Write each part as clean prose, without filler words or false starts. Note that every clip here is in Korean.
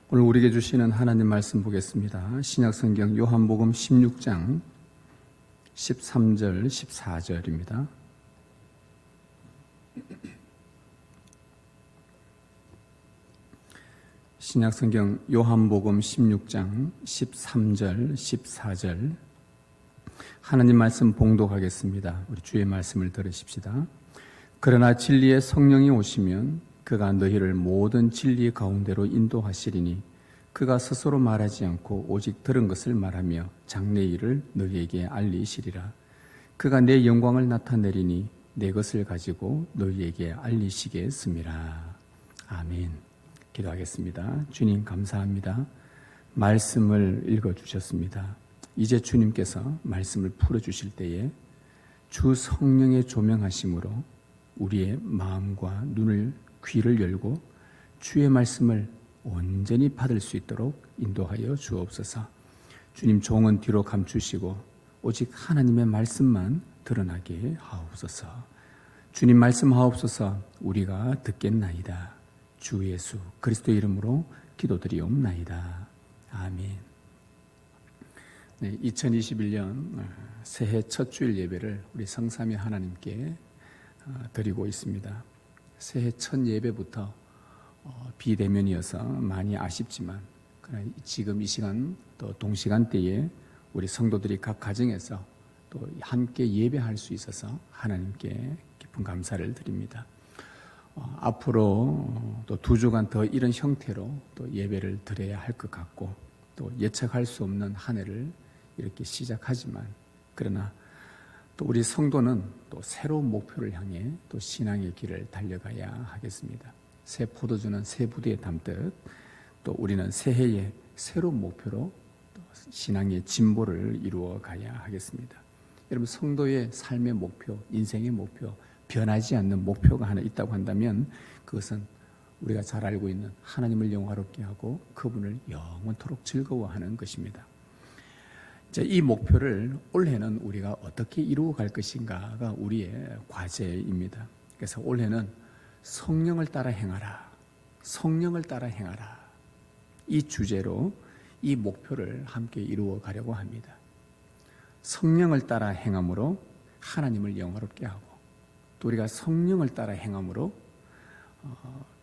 오늘 우리에게 주시는 하나님 말씀 보겠습니다. 신약성경 요한복음 16장 13절 14절입니다. 신약성경 요한복음 16장 13절 14절 하나님 말씀 봉독하겠습니다. 우리 주의 말씀을 들으십시다. 그러나 진리의 성령이 오시면 그가 너희를 모든 진리 가운데로 인도하시리니 그가 스스로 말하지 않고 오직 들은 것을 말하며 장래 일을 너희에게 알리시리라. 그가 내 영광을 나타내리니 내 것을 가지고 너희에게 알리시겠습니다. 아멘. 기도하겠습니다. 주님 감사합니다. 말씀을 읽어주셨습니다. 이제 주님께서 말씀을 풀어주실 때에 주 성령의 조명하심으로 우리의 마음과 눈을 귀를 열고 주의 말씀을 온전히 받을 수 있도록 인도하여 주옵소서. 주님 종은 뒤로 감추시고 오직 하나님의 말씀만 드러나게 하옵소서. 주님 말씀하옵소서. 우리가 듣겠나이다. 주 예수 그리스도의 이름으로 기도드리옵나이다. 아멘. 네, 2021년 새해 첫 주일 예배를 우리 성삼위 하나님께 드리고 있습니다. 새해 첫 예배부터 비대면이어서 많이 아쉽지만 지금 이 시간 또 동시간대에 우리 성도들이 각 가정에서 또 함께 예배할 수 있어서 하나님께 깊은 감사를 드립니다. 앞으로 또 2주간 더 이런 형태로 또 예배를 드려야 할 것 같고 또 예측할 수 없는 한 해를 이렇게 시작하지만 그러나 또 우리 성도는 또 새로운 목표를 향해 또 신앙의 길을 달려가야 하겠습니다. 새 포도주는 새 부대에 담듯 또 우리는 새해의 새로운 목표로 또 신앙의 진보를 이루어 가야 하겠습니다. 여러분 성도의 삶의 목표, 인생의 목표, 변하지 않는 목표가 하나 있다고 한다면 그것은 우리가 잘 알고 있는 하나님을 영화롭게 하고 그분을 영원토록 즐거워하는 것입니다. 이 목표를 올해는 우리가 어떻게 이루어갈 것인가가 우리의 과제입니다. 그래서 올해는 성령을 따라 행하라, 성령을 따라 행하라 이 주제로 이 목표를 함께 이루어가려고 합니다. 성령을 따라 행함으로 하나님을 영화롭게 하고 또 우리가 성령을 따라 행함으로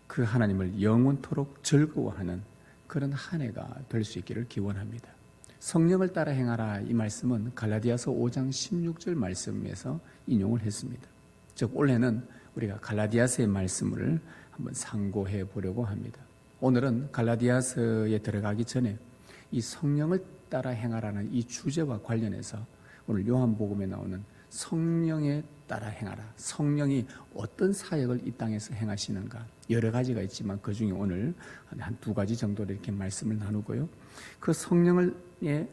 그 하나님을 영원토록 즐거워하는 그런 한 해가 될 수 있기를 기원합니다. 성령을 따라 행하라 이 말씀은 갈라디아서 5장 16절 말씀에서 인용을 했습니다. 즉 올해는 우리가 갈라디아서의 말씀을 한번 상고해 보려고 합니다. 오늘은 갈라디아서에 들어가기 전에 이 성령을 따라 행하라는 이 주제와 관련해서 오늘 요한복음에 나오는 성령에 따라 행하라. 성령이 어떤 사역을 이 땅에서 행하시는가 여러 가지가 있지만 그 중에 오늘 한 2가지 정도로 이렇게 말씀을 나누고요. 그 성령의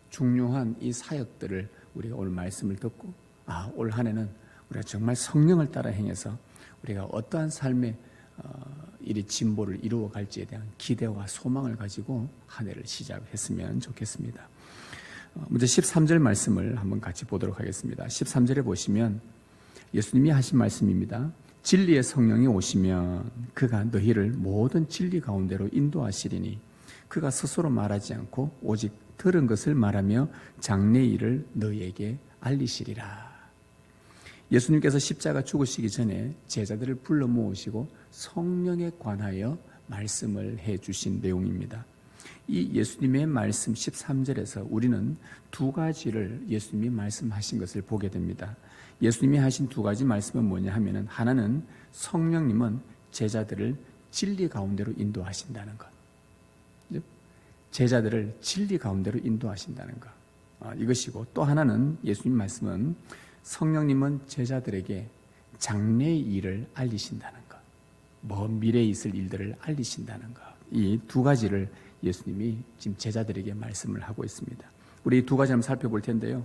중요한 이 사역들을 우리가 오늘 말씀을 듣고 올 한 해는 우리가 정말 성령을 따라 행해서 우리가 어떠한 삶의 이 진보를 이루어 갈지에 대한 기대와 소망을 가지고 한 해를 시작했으면 좋겠습니다. 먼저 13절 말씀을 한번 같이 보도록 하겠습니다. 13절에 보시면 예수님이 하신 말씀입니다. 진리의 성령이 오시면 그가 너희를 모든 진리 가운데로 인도하시리니 그가 스스로 말하지 않고 오직 들은 것을 말하며 장래 일을 너희에게 알리시리라. 예수님께서 십자가 죽으시기 전에 제자들을 불러 모으시고 성령에 관하여 말씀을 해주신 내용입니다. 이 예수님의 말씀 13절에서 우리는 2가지를 예수님이 말씀하신 것을 보게 됩니다. 예수님이 하신 2가지 말씀은 뭐냐 하면은 하나는 성령님은 제자들을 진리 가운데로 인도하신다는 것. 제자들을 진리 가운데로 인도하신다는 것. 이것이고 또 하나는 예수님 말씀은 성령님은 제자들에게 장래의 일을 알리신다는 것. 먼 미래에 있을 일들을 알리신다는 것. 이 2가지를 예수님이 지금 제자들에게 말씀을 하고 있습니다. 우리 이 2가지 한번 살펴볼 텐데요.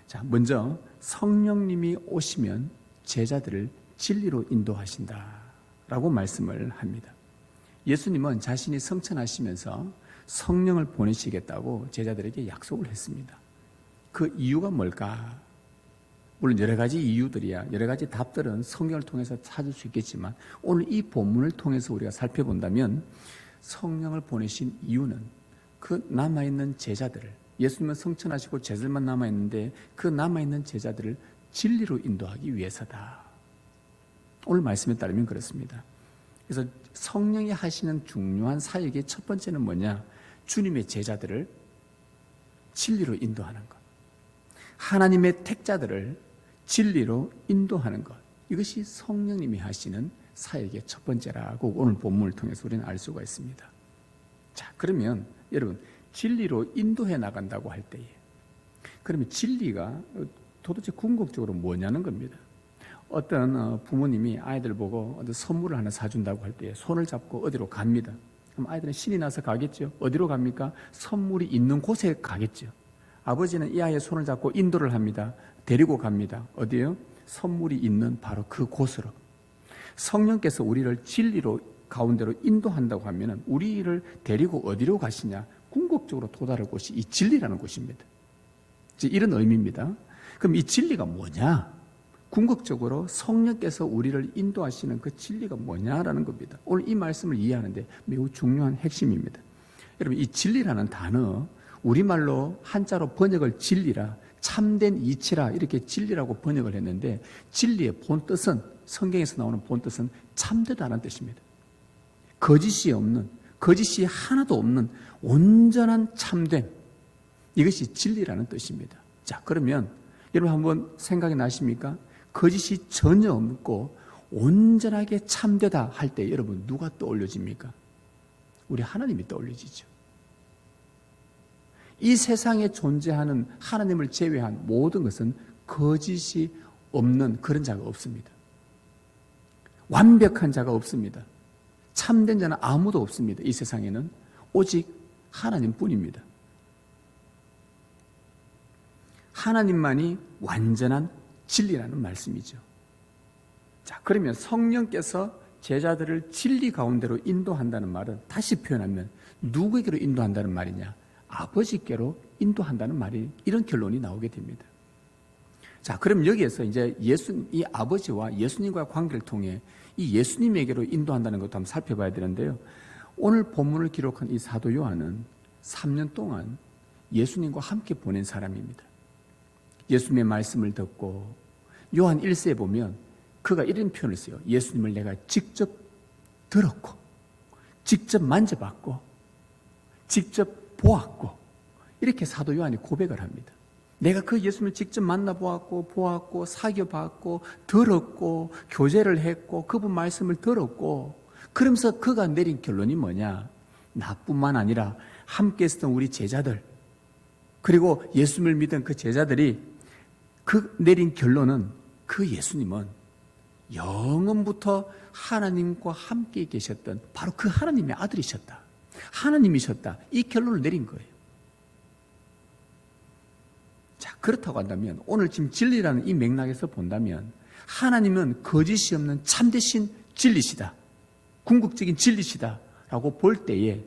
자, 먼저 성령님이 오시면 제자들을 진리로 인도하신다라고 말씀을 합니다. 예수님은 자신이 성천하시면서 성령을 보내시겠다고 제자들에게 약속을 했습니다. 그 이유가 뭘까? 물론 여러 가지 이유들이야, 여러 가지 답들은 성경을 통해서 찾을 수 있겠지만 오늘 이 본문을 통해서 우리가 살펴본다면 성령을 보내신 이유는 그 남아있는 제자들을, 예수님은 성천하시고 제자들만 남아있는데 그 남아있는 제자들을 진리로 인도하기 위해서다. 오늘 말씀에 따르면 그렇습니다. 그래서 성령이 하시는 중요한 사역의 첫 번째는 뭐냐? 주님의 제자들을 진리로 인도하는 것. 하나님의 택자들을 진리로 인도하는 것. 이것이 성령님이 하시는 사역의 첫 번째라고 오늘 본문을 통해서 우리는 알 수가 있습니다. 자, 그러면 여러분, 진리로 인도해 나간다고 할 때에, 그러면 진리가 도대체 궁극적으로 뭐냐는 겁니다. 어떤 부모님이 아이들 보고 어떤 선물을 하나 사준다고 할 때에 손을 잡고 어디로 갑니다. 그럼 아이들은 신이 나서 가겠죠. 어디로 갑니까? 선물이 있는 곳에 가겠죠. 아버지는 이 아이의 손을 잡고 인도를 합니다. 데리고 갑니다. 어디요? 선물이 있는 바로 그 곳으로. 성령께서 우리를 진리로 가운데로 인도한다고 하면 우리를 데리고 어디로 가시냐? 궁극적으로 도달할 곳이 이 진리라는 곳입니다. 이런 의미입니다. 그럼 이 진리가 뭐냐? 궁극적으로 성령께서 우리를 인도하시는 그 진리가 뭐냐라는 겁니다. 오늘 이 말씀을 이해하는데 매우 중요한 핵심입니다. 여러분, 이 진리라는 단어, 우리말로 한자로 번역을 진리라, 참된 이치라 이렇게 진리라고 번역을 했는데, 진리의 본뜻은, 성경에서 나오는 본뜻은 참되다는 뜻입니다. 거짓이 없는, 거짓이 하나도 없는 온전한 참됨, 이것이 진리라는 뜻입니다. 자, 그러면 여러분 한번 생각이 나십니까? 거짓이 전혀 없고 온전하게 참되다 할 때 여러분 누가 떠올려집니까? 우리 하나님이 떠올려지죠. 이 세상에 존재하는 하나님을 제외한 모든 것은 거짓이 없는 그런 자가 없습니다. 완벽한 자가 없습니다. 참된 자는 아무도 없습니다. 이 세상에는 오직 하나님뿐입니다. 하나님만이 완전한 진리라는 말씀이죠. 자, 그러면 성령께서 제자들을 진리 가운데로 인도한다는 말은 다시 표현하면 누구에게로 인도한다는 말이냐? 아버지께로 인도한다는 말이, 이런 결론이 나오게 됩니다. 자, 그럼 여기에서 이제 이 아버지와 예수님과의 관계를 통해 이 예수님에게로 인도한다는 것도 한번 살펴봐야 되는데요. 오늘 본문을 기록한 이 사도 요한은 3년 동안 예수님과 함께 보낸 사람입니다. 예수님의 말씀을 듣고, 요한 1세에 보면 그가 이런 표현을 써요. 예수님을 내가 직접 들었고, 직접 만져봤고, 직접 보았고, 이렇게 사도 요한이 고백을 합니다. 내가 그 예수님을 직접 만나보았고, 보았고, 사귀어봤고, 들었고, 교제를 했고, 그분 말씀을 들었고, 그러면서 그가 내린 결론이 뭐냐? 나뿐만 아니라 함께 있었던 우리 제자들, 그리고 예수님을 믿은 그 제자들이 그 내린 결론은, 그 예수님은 영원부터 하나님과 함께 계셨던 바로 그 하나님의 아들이셨다, 하나님이셨다, 이 결론을 내린 거예요. 자, 그렇다고 한다면 오늘 지금 진리라는 이 맥락에서 본다면 하나님은 거짓이 없는 참되신 진리시다, 궁극적인 진리시다 라고 볼 때에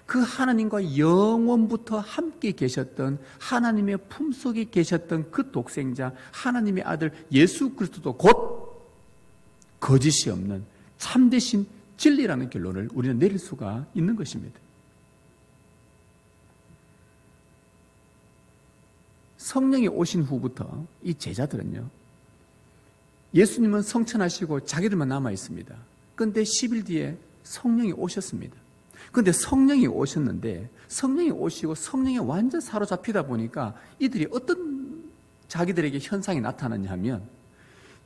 그 하나님과 영원부터 함께 계셨던, 하나님의 품속에 계셨던 그 독생자 하나님의 아들 예수 그리스도도 곧 거짓이 없는 참되신 진리라는 결론을 우리는 내릴 수가 있는 것입니다. 성령이 오신 후부터 이 제자들은요, 예수님은 성천하시고 자기들만 남아 있습니다. 그런데 10일 뒤에 성령이 오셨습니다. 그런데 성령이 오셨는데, 성령이 오시고 성령에 완전 사로잡히다 보니까 이들이 어떤 자기들에게 현상이 나타났냐 하면,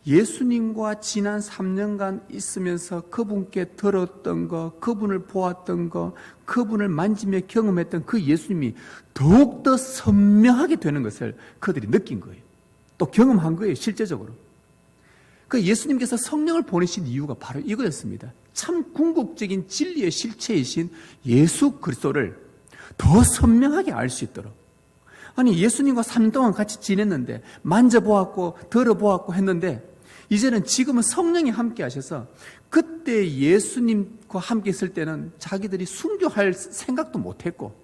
예수님과 지난 3년간 있으면서 그분께 들었던 거, 그분을 보았던 거, 그분을 만지며 경험했던 그 예수님이 더욱더 선명하게 되는 것을 그들이 느낀 거예요. 또 경험한 거예요, 실제적으로. 그 예수님께서 성령을 보내신 이유가 바로 이거였습니다. 참 궁극적인 진리의 실체이신 예수 그리스도를 더 선명하게 알 수 있도록. 아니, 예수님과 3년 동안 같이 지냈는데, 만져보았고 들어보았고 했는데, 이제는 지금은 성령이 함께 하셔서, 그때 예수님과 함께 있을 때는 자기들이 순교할 생각도 못했고,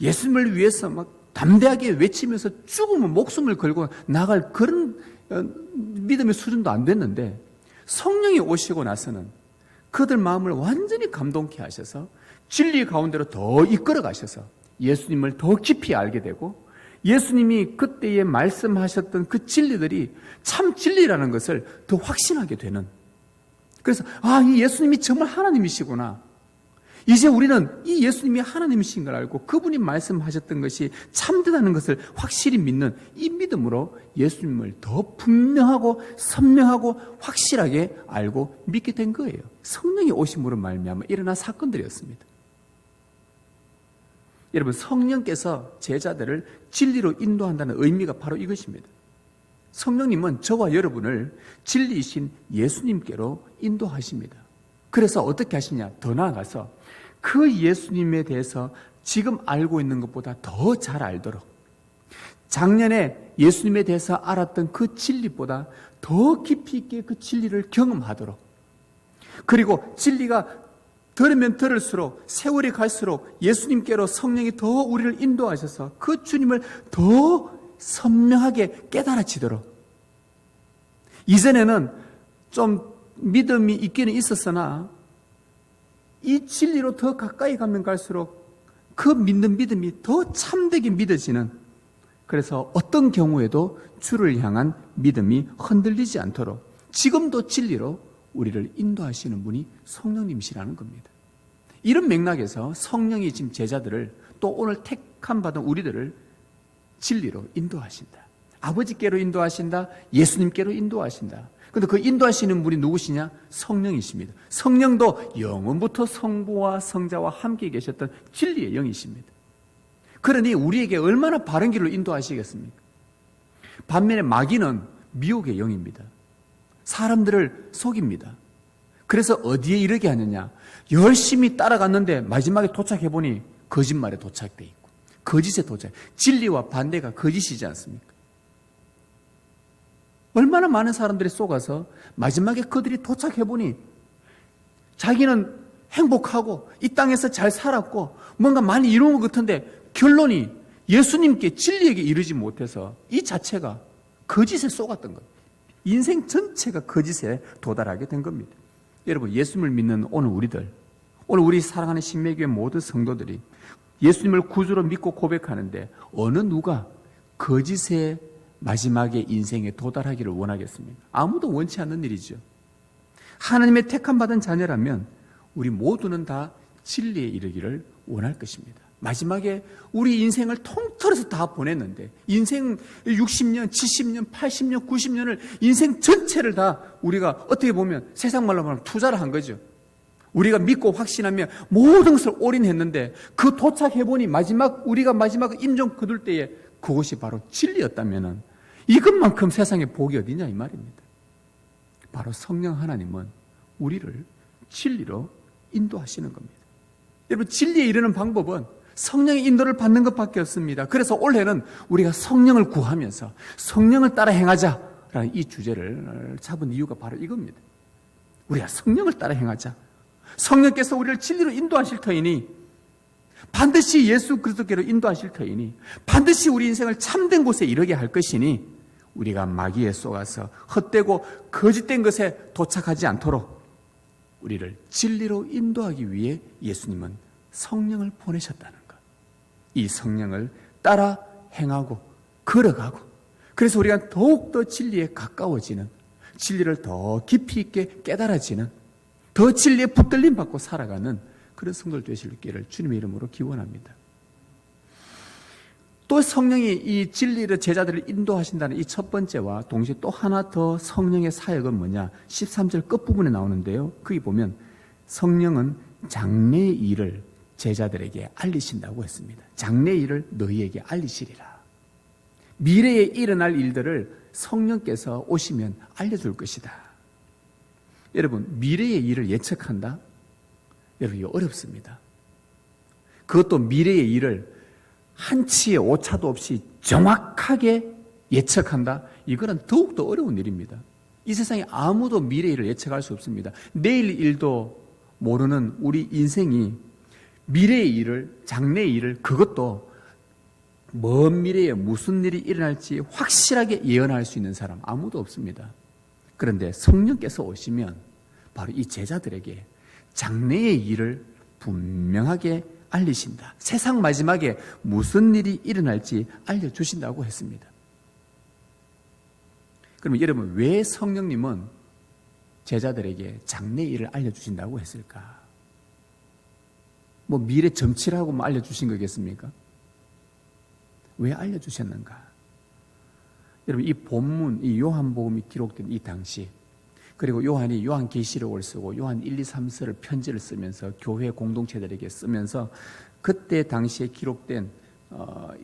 예수님을 위해서 막 담대하게 외치면서 죽으면 목숨을 걸고 나갈 그런 믿음의 수준도 안 됐는데, 성령이 오시고 나서는 그들 마음을 완전히 감동케 하셔서 진리 가운데로 더 이끌어 가셔서 예수님을 더 깊이 알게 되고 예수님이 그때에 말씀하셨던 그 진리들이 참 진리라는 것을 더 확신하게 되는, 그래서 이 예수님이 정말 하나님이시구나, 이제 우리는 이 예수님이 하나님이신 걸 알고 그분이 말씀하셨던 것이 참되다는 것을 확실히 믿는 이 믿음으로 예수님을 더 분명하고 선명하고 확실하게 알고 믿게 된 거예요. 성령이 오심으로 말미암아 일어난 사건들이었습니다. 여러분, 성령께서 제자들을 진리로 인도한다는 의미가 바로 이것입니다. 성령님은 저와 여러분을 진리이신 예수님께로 인도하십니다. 그래서 어떻게 하시냐? 더 나아가서 그 예수님에 대해서 지금 알고 있는 것보다 더 잘 알도록, 작년에 예수님에 대해서 알았던 그 진리보다 더 깊이 있게 그 진리를 경험하도록, 그리고 진리가 들으면 들을수록 세월이 갈수록 예수님께로 성령이 더 우리를 인도하셔서 그 주님을 더 선명하게 깨달아지도록, 이전에는 좀 믿음이 있기는 있었으나 이 진리로 더 가까이 가면 갈수록 그 믿는 믿음이 더 참되게 믿어지는, 그래서 어떤 경우에도 주를 향한 믿음이 흔들리지 않도록 지금도 진리로 우리를 인도하시는 분이 성령님이시라는 겁니다. 이런 맥락에서 성령이 지금 제자들을, 또 오늘 택함 받은 우리들을 진리로 인도하신다. 아버지께로 인도하신다. 예수님께로 인도하신다. 그런데 그 인도하시는 분이 누구시냐? 성령이십니다. 성령도 영원부터 성부와 성자와 함께 계셨던 진리의 영이십니다. 그러니 우리에게 얼마나 바른 길로 인도하시겠습니까? 반면에 마귀는 미혹의 영입니다. 사람들을 속입니다. 그래서 어디에 이르게 하느냐? 열심히 따라갔는데 마지막에 도착해보니 거짓말에 도착돼 있고 거짓에 도착. 진리와 반대가 거짓이지 않습니까? 얼마나 많은 사람들이 속아서 마지막에 그들이 도착해보니 자기는 행복하고 이 땅에서 잘 살았고 뭔가 많이 이룬 것 같은데 결론이 예수님께 진리에게 이르지 못해서 이 자체가 거짓에 속았던 것. 인생 전체가 거짓에 도달하게 된 겁니다. 여러분, 예수님을 믿는 오늘 우리들, 오늘 우리 사랑하는 신매교회 모든 성도들이 예수님을 구주로 믿고 고백하는데 어느 누가 거짓의 마지막에 인생에 도달하기를 원하겠습니까? 아무도 원치 않는 일이죠. 하나님의 택함받은 자녀라면 우리 모두는 다 진리에 이르기를 원할 것입니다. 마지막에 우리 인생을 통틀어서 다 보냈는데 인생 60년, 70년, 80년, 90년을 인생 전체를 다 우리가 어떻게 보면 세상 말로 말하면 투자를 한 거죠. 우리가 믿고 확신하며 모든 것을 올인했는데 그 도착해보니 우리가 마지막 임종 거둘 때에 그것이 바로 진리였다면 이것만큼 세상에 복이 어디냐 이 말입니다. 바로 성령 하나님은 우리를 진리로 인도하시는 겁니다. 여러분, 진리에 이르는 방법은 성령의 인도를 받는 것밖에 없습니다. 그래서 올해는 우리가 성령을 구하면서 성령을 따라 행하자라는 이 주제를 잡은 이유가 바로 이겁니다. 우리가 성령을 따라 행하자. 성령께서 우리를 진리로 인도하실 터이니, 반드시 예수 그리스도께로 인도하실 터이니, 반드시 우리 인생을 참된 곳에 이르게 할 것이니 우리가 마귀에 속아서 헛되고 거짓된 것에 도착하지 않도록 우리를 진리로 인도하기 위해 예수님은 성령을 보내셨다는 것. 이 성령을 따라 행하고 걸어가고, 그래서 우리가 더욱더 진리에 가까워지는, 진리를 더 깊이 있게 깨달아지는, 더 진리에 붙들림 받고 살아가는 그런 성도들 되실 기를 주님의 이름으로 기원합니다. 또 성령이 이 진리를 제자들을 인도하신다는 이 첫 번째와 동시에 또 하나 더 성령의 사역은 뭐냐? 13절 끝부분에 나오는데요. 거기 보면 성령은 장래의 일을 제자들에게 알리신다고 했습니다. 장래의 일을 너희에게 알리시리라. 미래에 일어날 일들을 성령께서 오시면 알려줄 것이다. 여러분, 미래의 일을 예측한다? 여러분, 이거 어렵습니다. 그것도 미래의 일을 한치의 오차도 없이 정확하게 예측한다? 이거는 더욱더 어려운 일입니다. 이 세상에 아무도 미래의 일을 예측할 수 없습니다. 내일 일도 모르는 우리 인생이 미래의 일을, 장래의 일을, 그것도 먼 미래에 무슨 일이 일어날지 확실하게 예언할 수 있는 사람 아무도 없습니다. 그런데 성령께서 오시면 바로 이 제자들에게 장래의 일을 분명하게 알리신다. 세상 마지막에 무슨 일이 일어날지 알려주신다고 했습니다. 그러면 여러분, 왜 성령님은 제자들에게 장래의 일을 알려주신다고 했을까? 미래 점치라고 알려주신 거겠습니까? 왜 알려주셨는가? 여러분, 이 본문, 이 요한복음이 기록된 이 당시, 그리고 요한이 요한계시록을 쓰고 요한 1, 2, 3서를 편지를 쓰면서 교회 공동체들에게 쓰면서 그때 당시에 기록된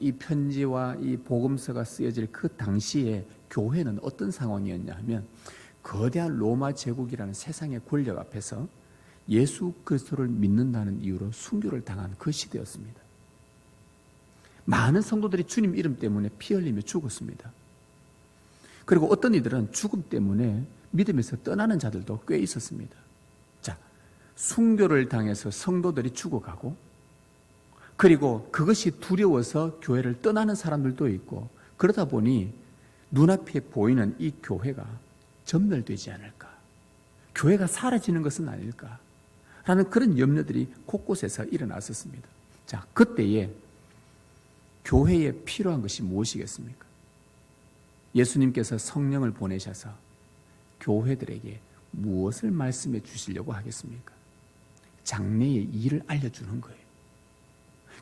이 편지와 이 복음서가 쓰여질 그 당시에 교회는 어떤 상황이었냐 하면 거대한 로마 제국이라는 세상의 권력 앞에서 예수 그리스도를 믿는다는 이유로 순교를 당한 그 시대였습니다. 많은 성도들이 주님 이름 때문에 피 흘리며 죽었습니다. 그리고 어떤 이들은 죽음 때문에 믿음에서 떠나는 자들도 꽤 있었습니다. 자, 순교를 당해서 성도들이 죽어가고, 그리고 그것이 두려워서 교회를 떠나는 사람들도 있고, 그러다 보니 눈앞에 보이는 이 교회가 전멸되지 않을까, 교회가 사라지는 것은 아닐까 라는 그런 염려들이 곳곳에서 일어났었습니다. 자, 그때에 교회에 필요한 것이 무엇이겠습니까? 예수님께서 성령을 보내셔서 교회들에게 무엇을 말씀해 주시려고 하겠습니까? 장래의 일을 알려주는 거예요.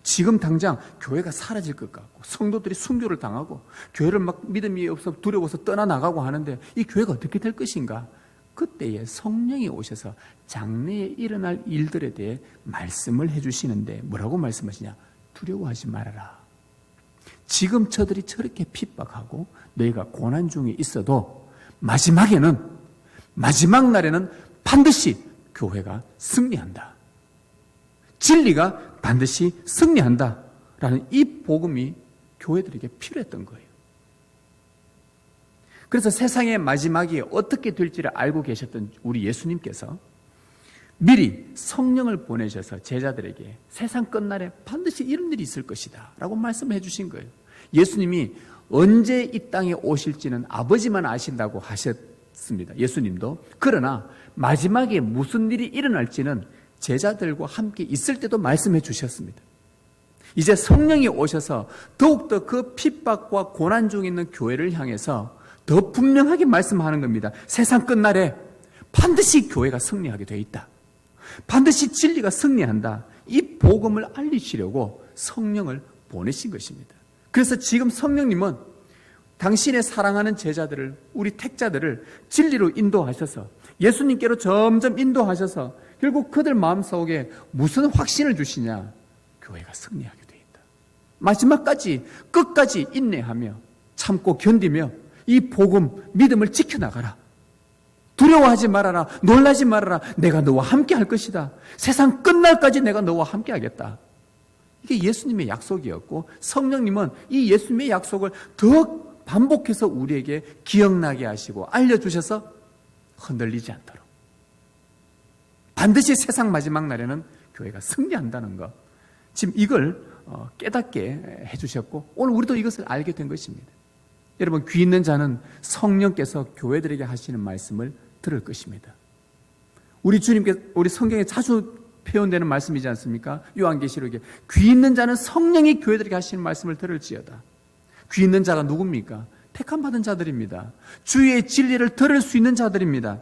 지금 당장 교회가 사라질 것 같고 성도들이 순교를 당하고 교회를 막 믿음이 없어 두려워서 떠나나가고 하는데 이 교회가 어떻게 될 것인가? 그때에 성령이 오셔서 장래에 일어날 일들에 대해 말씀을 해주시는데 뭐라고 말씀하시냐? 두려워하지 말아라. 지금 저들이 저렇게 핍박하고 너희가 고난 중에 있어도 마지막 날에는 반드시 교회가 승리한다. 진리가 반드시 승리한다. 라는 이 복음이 교회들에게 필요했던 거예요. 그래서 세상의 마지막이 어떻게 될지를 알고 계셨던 우리 예수님께서 미리 성령을 보내셔서 제자들에게 세상 끝날에 반드시 이런 일이 있을 것이다 라고 말씀을 해주신 거예요. 예수님이 언제 이 땅에 오실지는 아버지만 아신다고 하셨습니다. 예수님도. 그러나 마지막에 무슨 일이 일어날지는 제자들과 함께 있을 때도 말씀해 주셨습니다. 이제 성령이 오셔서 더욱더 그 핍박과 고난 중에 있는 교회를 향해서 더 분명하게 말씀하는 겁니다. 세상 끝날에 반드시 교회가 승리하게 되어 있다. 반드시 진리가 승리한다. 이 복음을 알리시려고 성령을 보내신 것입니다. 그래서 지금 성령님은 당신의 사랑하는 제자들을, 우리 택자들을 진리로 인도하셔서 예수님께로 점점 인도하셔서 결국 그들 마음속에 무슨 확신을 주시냐? 교회가 승리하게 되어 있다. 마지막까지 끝까지 인내하며 참고 견디며 이 복음, 믿음을 지켜나가라. 두려워하지 말아라. 놀라지 말아라. 내가 너와 함께 할 것이다. 세상 끝날까지 내가 너와 함께 하겠다. 이게 예수님의 약속이었고 성령님은 이 예수님의 약속을 더 반복해서 우리에게 기억나게 하시고 알려주셔서 흔들리지 않도록 반드시 세상 마지막 날에는 교회가 승리한다는 것, 지금 이걸 깨닫게 해주셨고 오늘 우리도 이것을 알게 된 것입니다. 여러분, 귀 있는 자는 성령께서 교회들에게 하시는 말씀을 들을 것입니다. 우리 주님께, 우리 성경에 자주 표현되는 말씀이지 않습니까? 요한계시록에 귀 있는 자는 성령이 교회들에게 하시는 말씀을 들을지어다. 귀 있는 자가 누굽니까? 택함 받은 자들입니다. 주의 진리를 들을 수 있는 자들입니다.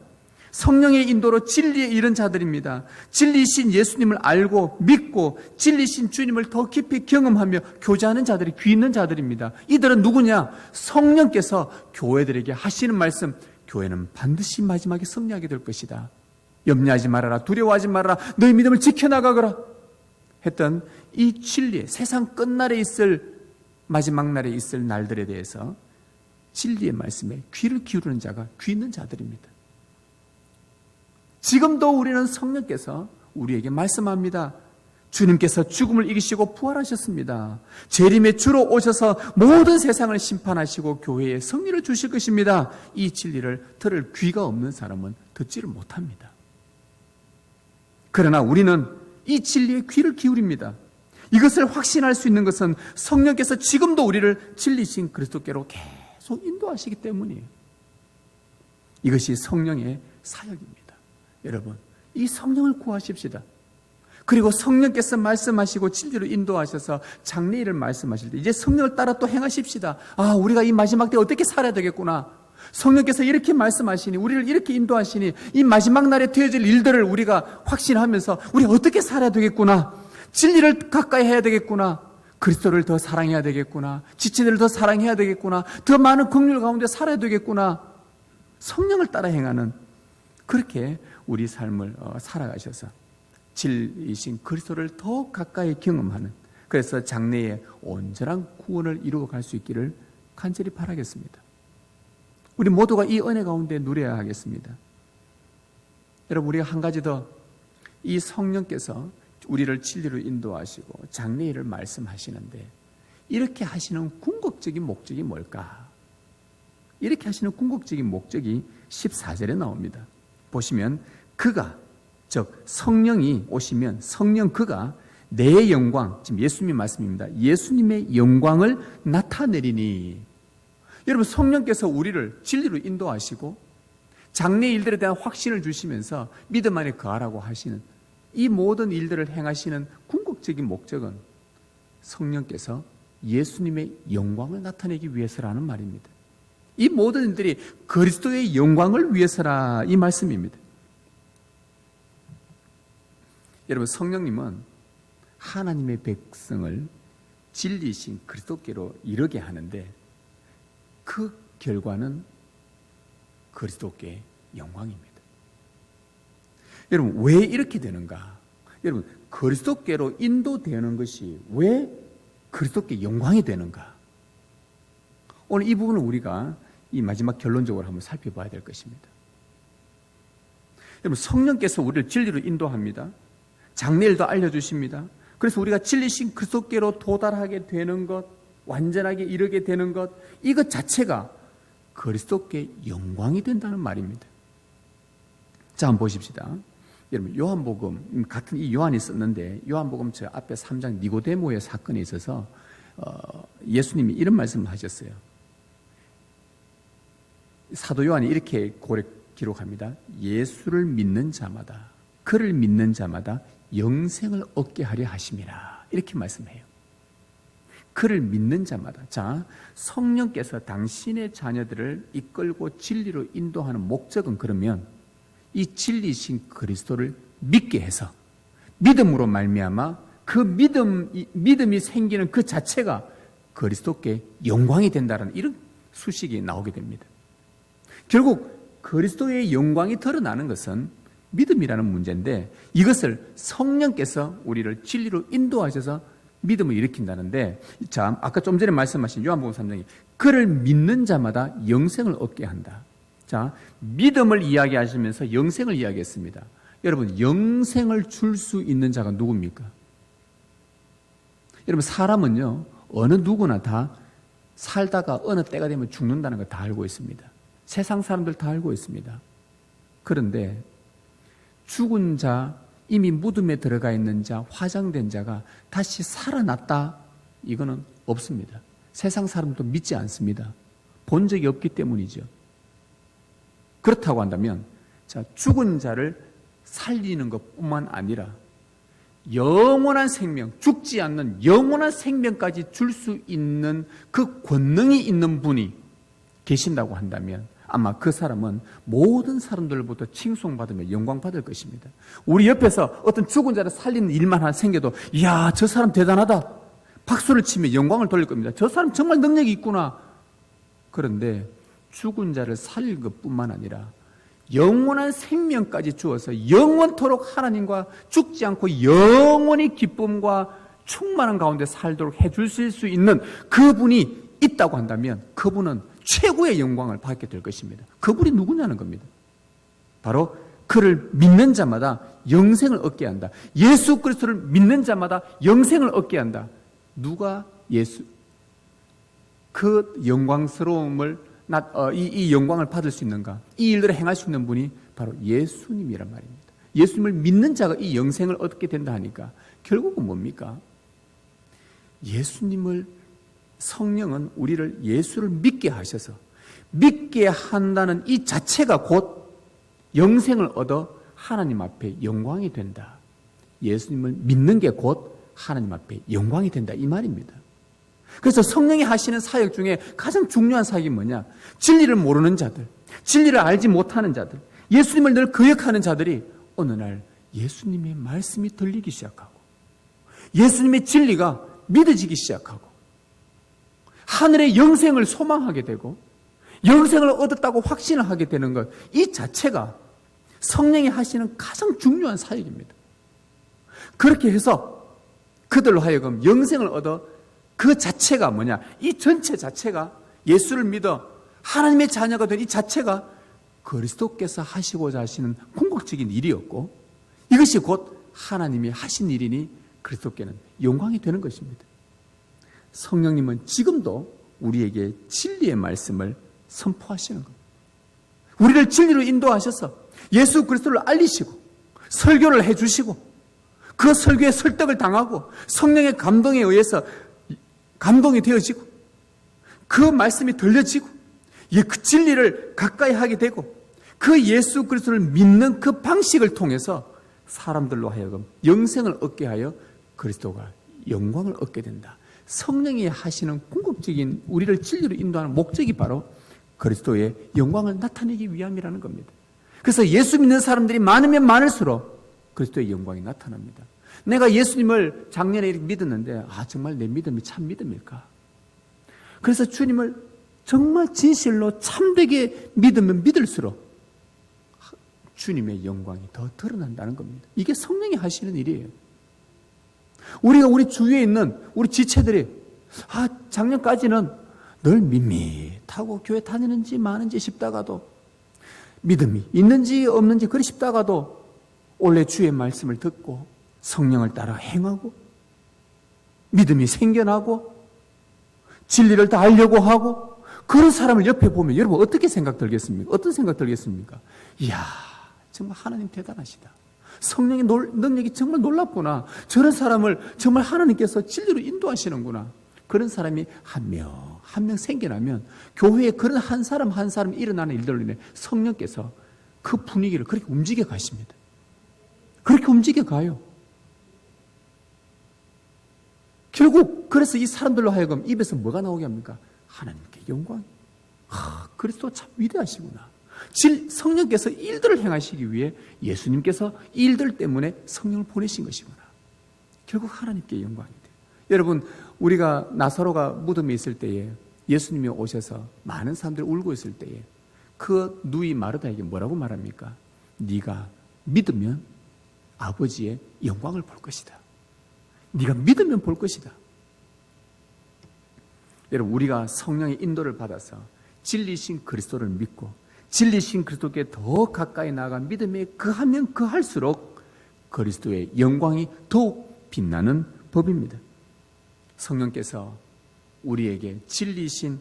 성령의 인도로 진리에 이른 자들입니다. 진리이신 예수님을 알고 믿고 진리이신 주님을 더 깊이 경험하며 교제하는 자들이 귀 있는 자들입니다. 이들은 누구냐? 성령께서 교회들에게 하시는 말씀, 교회는 반드시 마지막에 승리하게 될 것이다. 염려하지 말아라. 두려워하지 말아라. 너희 믿음을 지켜나가거라. 했던 이 진리의 세상 끝날에 있을 마지막 날에 있을 날들에 대해서 진리의 말씀에 귀를 기울이는 자가 귀 있는 자들입니다. 지금도 우리는 성령께서 우리에게 말씀합니다. 주님께서 죽음을 이기시고 부활하셨습니다. 재림의 주로 오셔서 모든 세상을 심판하시고 교회에 승리를 주실 것입니다. 이 진리를 들을 귀가 없는 사람은 듣지를 못합니다. 그러나 우리는 이 진리에 귀를 기울입니다. 이것을 확신할 수 있는 것은 성령께서 지금도 우리를 진리신 그리스도께로 계속 인도하시기 때문이에요. 이것이 성령의 사역입니다. 여러분, 이 성령을 구하십시다. 그리고 성령께서 말씀하시고 진리로 인도하셔서 장래일을 말씀하실 때 이제 성령을 따라 또 행하십시다. 아, 우리가 이 마지막 때 어떻게 살아야 되겠구나. 성령께서 이렇게 말씀하시니, 우리를 이렇게 인도하시니, 이 마지막 날에 되어질 일들을 우리가 확신하면서 우리 어떻게 살아야 되겠구나. 진리를 가까이 해야 되겠구나. 그리스도를 더 사랑해야 되겠구나. 지체들을 더 사랑해야 되겠구나. 더 많은 긍휼 가운데 살아야 되겠구나. 성령을 따라 행하는, 그렇게 우리 삶을 살아가셔서 진리이신 그리스도를 더 가까이 경험하는, 그래서 장래에 온전한 구원을 이루어 갈 수 있기를 간절히 바라겠습니다. 우리 모두가 이 은혜 가운데 누려야 하겠습니다. 여러분, 우리가 한 가지 더, 이 성령께서 우리를 진리로 인도하시고 장래일을 말씀하시는데 이렇게 하시는 궁극적인 목적이 뭘까? 이렇게 하시는 궁극적인 목적이 14절에 나옵니다. 보시면 그가, 즉 성령이 오시면 성령 그가 내 영광, 지금 예수님 말씀입니다. 예수님의 영광을 나타내리니. 여러분, 성령께서 우리를 진리로 인도하시고 장래 일들에 대한 확신을 주시면서 믿음 안에 거하라고 하시는 이 모든 일들을 행하시는 궁극적인 목적은 성령께서 예수님의 영광을 나타내기 위해서라는 말입니다. 이 모든 일들이 그리스도의 영광을 위해서라, 이 말씀입니다. 여러분, 성령님은 하나님의 백성을 진리이신 그리스도께로 이르게 하는데 그 결과는 그리스도께 영광입니다. 여러분, 왜 이렇게 되는가? 여러분, 그리스도께로 인도되는 것이 왜 그리스도께 영광이 되는가? 오늘 이 부분을 우리가 이 마지막 결론적으로 한번 살펴봐야 될 것입니다. 여러분, 성령께서 우리를 진리로 인도합니다. 장래일도 알려주십니다. 그래서 우리가 진리신 그리스도께로 도달하게 되는 것, 완전하게 이르게 되는 것, 이것 자체가 그리스도께 영광이 된다는 말입니다. 자, 한번 보십시다. 여러분, 요한복음, 같은 이 요한이 썼는데 요한복음 저 앞에 3장 니고데모의 사건이 있어서 예수님이 이런 말씀을 하셨어요. 사도 요한이 이렇게 기록합니다. 예수를 믿는 자마다, 그를 믿는 자마다 영생을 얻게 하려 하심이라, 이렇게 말씀해요. 그를 믿는 자마다. 자, 성령께서 당신의 자녀들을 이끌고 진리로 인도하는 목적은 그러면 이 진리신 그리스도를 믿게 해서 믿음으로 말미암아 그 믿음이 생기는 그 자체가 그리스도께 영광이 된다는 이런 수식이 나오게 됩니다. 결국 그리스도의 영광이 드러나는 것은 믿음이라는 문제인데 이것을 성령께서 우리를 진리로 인도하셔서 믿음을 일으킨다는데, 자, 아까 좀 전에 말씀하신 요한복음 3장에 그를 믿는 자마다 영생을 얻게 한다. 자, 믿음을 이야기하시면서 영생을 이야기했습니다. 여러분, 영생을 줄 수 있는 자가 누굽니까? 여러분, 사람은요, 어느 누구나 다 살다가 어느 때가 되면 죽는다는 걸 다 알고 있습니다. 세상 사람들 다 알고 있습니다. 그런데 죽은 자, 이미 무덤에 들어가 있는 자, 화장된 자가 다시 살아났다, 이거는 없습니다. 세상 사람도 믿지 않습니다. 본 적이 없기 때문이죠. 그렇다고 한다면, 자, 죽은 자를 살리는 것뿐만 아니라 영원한 생명, 죽지 않는 영원한 생명까지 줄 수 있는 그 권능이 있는 분이 계신다고 한다면 아마 그 사람은 모든 사람들로부터 칭송받으며 영광받을 것입니다. 우리 옆에서 어떤 죽은 자를 살리는 일만 하나 생겨도 이야, 저 사람 대단하다, 박수를 치며 영광을 돌릴 겁니다. 저 사람 정말 능력이 있구나. 그런데 죽은 자를 살릴 것뿐만 아니라 영원한 생명까지 주어서 영원토록 하나님과 죽지 않고 영원히 기쁨과 충만한 가운데 살도록 해주실 수 있는 그분이 있다고 한다면 그분은 최고의 영광을 받게 될 것입니다. 그분이 누구냐는 겁니다. 바로 그를 믿는 자마다 영생을 얻게 한다. 예수 그리스도를 믿는 자마다 영생을 얻게 한다. 누가 그 영광스러움을 이 영광을 받을 수 있는가? 이 일들을 행할 수 있는 분이 바로 예수님이란 말입니다. 예수님을 믿는 자가 이 영생을 얻게 된다 하니까 결국은 뭡니까? 성령은 우리를 예수를 믿게 하셔서 믿게 한다는 이 자체가 곧 영생을 얻어 하나님 앞에 영광이 된다. 예수님을 믿는 게 곧 하나님 앞에 영광이 된다 이 말입니다. 그래서 성령이 하시는 사역 중에 가장 중요한 사역이 뭐냐? 진리를 모르는 자들, 진리를 알지 못하는 자들, 예수님을 늘 거역하는 자들이 어느 날 예수님의 말씀이 들리기 시작하고 예수님의 진리가 믿어지기 시작하고 하늘의 영생을 소망하게 되고 영생을 얻었다고 확신을 하게 되는 것, 이 자체가 성령이 하시는 가장 중요한 사역입니다. 그렇게 해서 그들로 하여금 영생을 얻어 그 자체가 뭐냐? 이 전체 자체가 예수를 믿어 하나님의 자녀가 된 이 자체가 그리스도께서 하시고자 하시는 궁극적인 일이었고 이것이 곧 하나님이 하신 일이니 그리스도께는 영광이 되는 것입니다. 성령님은 지금도 우리에게 진리의 말씀을 선포하시는 겁니다. 우리를 진리로 인도하셔서 예수 그리스도를 알리시고 설교를 해주시고 그 설교에 설득을 당하고 성령의 감동에 의해서 감동이 되어지고 그 말씀이 들려지고 그 진리를 가까이 하게 되고 그 예수 그리스도를 믿는 그 방식을 통해서 사람들로 하여금 영생을 얻게 하여 그리스도가 영광을 얻게 된다. 성령이 하시는 궁극적인 우리를 진리로 인도하는 목적이 바로 그리스도의 영광을 나타내기 위함이라는 겁니다. 그래서 예수 믿는 사람들이 많으면 많을수록 그리스도의 영광이 나타납니다. 내가 예수님을 작년에 믿었는데 정말 내 믿음이 참 믿음일까? 그래서 주님을 정말 진실로 참되게 믿으면 믿을수록 주님의 영광이 더 드러난다는 겁니다. 이게 성령이 하시는 일이에요. 우리가 우리 주위에 있는 우리 지체들이 작년까지는 늘 밋밋하고 교회 다니는지 마는지 싶다가도 믿음이 있는지 없는지 그리 싶다가도 올해 주의 말씀을 듣고 성령을 따라 행하고 믿음이 생겨나고 진리를 다 알려고 하고 그런 사람을 옆에 보면 여러분 어떻게 생각 들겠습니까? 어떤 생각 들겠습니까? 이야 정말 하나님 대단하시다. 성령의 능력이 정말 놀랍구나. 저런 사람을 정말 하나님께서 진리로 인도하시는구나. 그런 사람이 한 명 생겨나면 교회에 그런 한 사람 한 사람 일어나는 일들로 인해 성령께서 그 분위기를 그렇게 움직여 가십니다. 그렇게 움직여 가요. 결국 그래서 이 사람들로 하여금 입에서 뭐가 나오게 합니까? 하나님께 영광. 그리스도 참 위대하시구나. 성령께서 일들을 행하시기 위해 예수님께서 일들 때문에 성령을 보내신 것이구나. 결국 하나님께 영광이 돼요. 여러분 우리가 나사로가 무덤에 있을 때에 예수님이 오셔서 많은 사람들이 울고 있을 때에 그 누이 마르다에게 뭐라고 말합니까? 네가 믿으면 아버지의 영광을 볼 것이다. 네가 믿으면 볼 것이다. 여러분 우리가 성령의 인도를 받아서 진리신 그리스도를 믿고 진리신 그리스도께 더 가까이 나아가 믿음에 그하면 그할수록 그리스도의 영광이 더욱 빛나는 법입니다. 성령께서 우리에게 진리신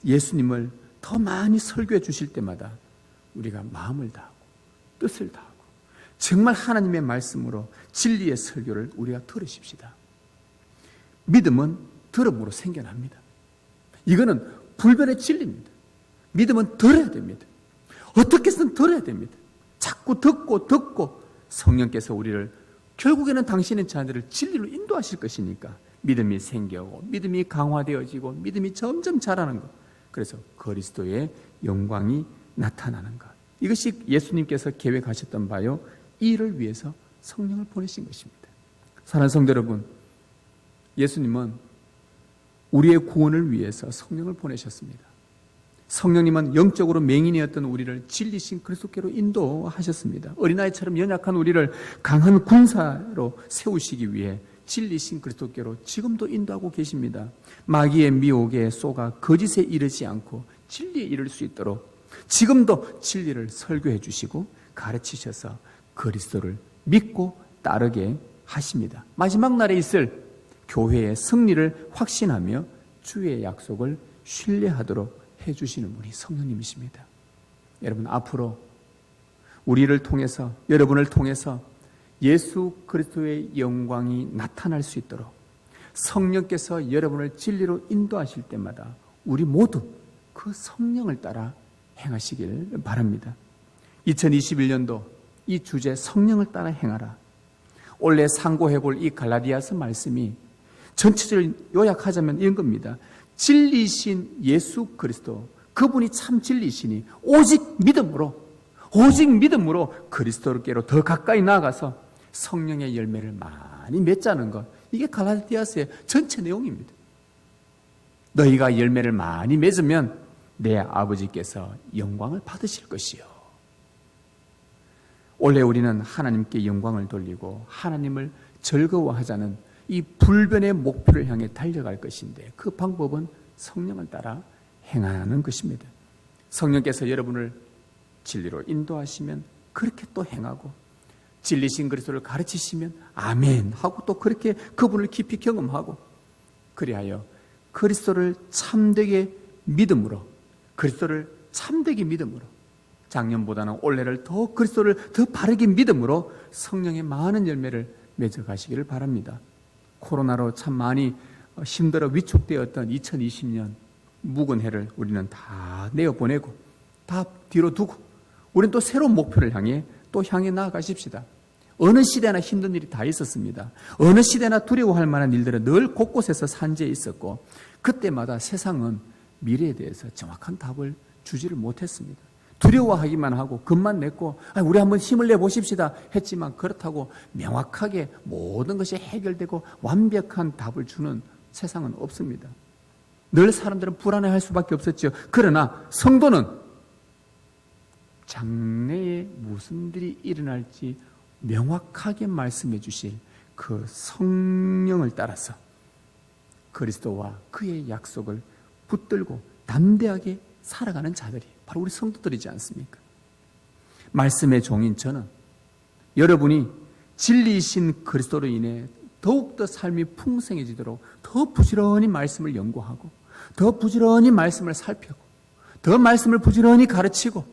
예수님을 더 많이 설교해 주실 때마다 우리가 마음을 다하고 뜻을 다하고 정말 하나님의 말씀으로 진리의 설교를 우리가 들으십시다. 믿음은 들음으로 생겨납니다. 이거는 불변의 진리입니다. 믿음은 들어야 됩니다. 어떻게 해서든 들어야 됩니다. 자꾸 듣고 성령께서 우리를 결국에는 당신의 자녀들을 진리로 인도하실 것이니까 믿음이 생겨오고 믿음이 강화되어지고 믿음이 점점 자라는 것. 그래서 그리스도의 영광이 나타나는 것. 이것이 예수님께서 계획하셨던 바요. 이 일을 위해서 성령을 보내신 것입니다. 사랑하는 성도 여러분, 예수님은 우리의 구원을 위해서 성령을 보내셨습니다. 성령님은 영적으로 맹인이었던 우리를 진리신 그리스도께로 인도하셨습니다. 어린아이처럼 연약한 우리를 강한 군사로 세우시기 위해 진리신 그리스도께로 지금도 인도하고 계십니다. 마귀의 미혹에 쏘가 거짓에 이르지 않고 진리에 이를 수 있도록 지금도 진리를 설교해 주시고 가르치셔서 그리스도를 믿고 따르게 하십니다. 마지막 날에 있을 교회의 승리를 확신하며 주의 약속을 신뢰하도록 해주시는 분이 성령님이십니다. 여러분 앞으로 우리를 통해서 여러분을 통해서 예수 그리스도의 영광이 나타날 수 있도록 성령께서 여러분을 진리로 인도하실 때마다 우리 모두 그 성령을 따라 행하시길 바랍니다. 2021년도 이 주제 성령을 따라 행하라. 원래 상고해볼 이 갈라디아서 말씀이 전체적으로 요약하자면 이런 겁니다. 진리신 예수 그리스도, 그분이 참 진리시니 오직 믿음으로 그리스도께로 더 가까이 나아가서 성령의 열매를 많이 맺자는 것, 이게 갈라디아서의 전체 내용입니다. 너희가 열매를 많이 맺으면 내 아버지께서 영광을 받으실 것이요. 원래 우리는 하나님께 영광을 돌리고 하나님을 즐거워하자는 이 불변의 목표를 향해 달려갈 것인데, 그 방법은 성령을 따라 행하는 것입니다. 성령께서 여러분을 진리로 인도하시면 그렇게 또 행하고, 진리신 그리스도를 가르치시면 아멘 하고 또 그렇게 그분을 깊이 경험하고, 그리하여 그리스도를 참되게 믿음으로, 작년보다는 올해를 더 그리스도를 더 바르게 믿음으로 성령의 많은 열매를 맺어가시기를 바랍니다. 코로나로 참 많이 힘들어 위축되었던 2020년 묵은 해를 우리는 다 내어보내고 다 뒤로 두고 우리는 또 새로운 목표를 향해 나아가십시다. 어느 시대나 힘든 일이 다 있었습니다. 어느 시대나 두려워할 만한 일들은 늘 곳곳에서 산재해 있었고, 그때마다 세상은 미래에 대해서 정확한 답을 주지를 못했습니다. 두려워하기만 하고 겁만 냈고, 우리 한번 힘을 내보십시다 했지만, 그렇다고 명확하게 모든 것이 해결되고 완벽한 답을 주는 세상은 없습니다. 늘 사람들은 불안해할 수밖에 없었죠. 그러나 성도는 장래에 무슨 일이 일어날지 명확하게 말씀해 주실 그 성령을 따라서 그리스도와 그의 약속을 붙들고 담대하게 살아가는 자들이 바로 우리 성도들이지 않습니까? 말씀의 종인 저는 여러분이 진리이신 그리스도로 인해 더욱더 삶이 풍성해지도록 더 부지런히 말씀을 연구하고, 더 부지런히 말씀을 살피고, 더 말씀을 부지런히 가르치고,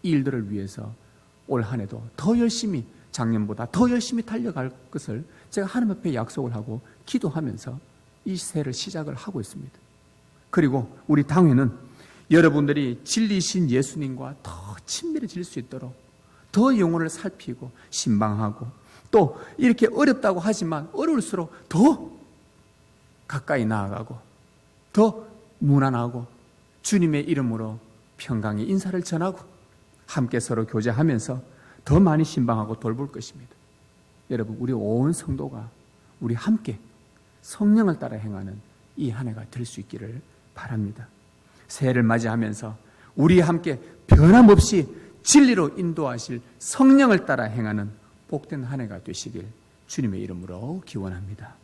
이 일들을 위해서 올 한 해도 더 열심히, 작년보다 더 열심히 달려갈 것을 제가 하나님 앞에 약속을 하고 기도하면서 이 새해를 시작을 하고 있습니다. 그리고 우리 당회는 여러분들이 진리이신 예수님과 더 친밀해질 수 있도록 더 영혼을 살피고 신방하고, 또 이렇게 어렵다고 하지만 어려울수록 더 가까이 나아가고 더 무난하고 주님의 이름으로 평강의 인사를 전하고 함께 서로 교제하면서 더 많이 신방하고 돌볼 것입니다. 여러분, 우리 온 성도가 우리 함께 성령을 따라 행하는 이 한 해가 될 수 있기를 바랍니다. 새해를 맞이하면서 우리 함께 변함없이 진리로 인도하실 성령을 따라 행하는 복된 한 해가 되시길 주님의 이름으로 기원합니다.